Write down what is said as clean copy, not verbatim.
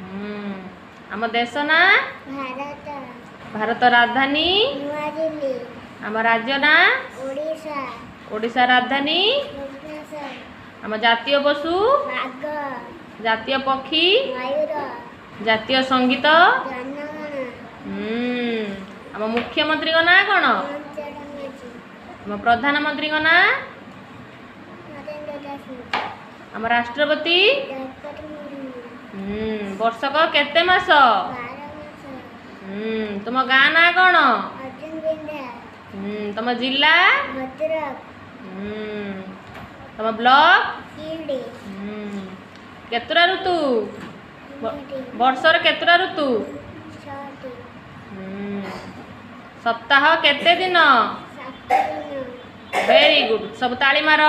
हम्म, आम देश ना भारत भारत राजधानी नुआ दिल्ली आम राज्य ना ओडिशा ओडिशा राजधानी भुवनेश्वर आम जातीय पशु बाघ जातीय पक्षी मयूर जातीय संगीत जनगण आम मुख्यमंत्री ना कौन चरण माझी आम प्रधानमंत्री ना नरेंद्र दास मोदी आम राष्ट्रपति द्रौपदी मुर्मू वर्षक केते मास 12 मास तुम गाँ ना कौन अर्जुन बिंदा तुम जिला भद्रक तुम ब्लॉक शिरडी केतुरा ऋतु हिंदी वर्षर केतुरा ऋतु छठी सप्ताह केते दिन सात दिन वेरी गुड सब ताली मार।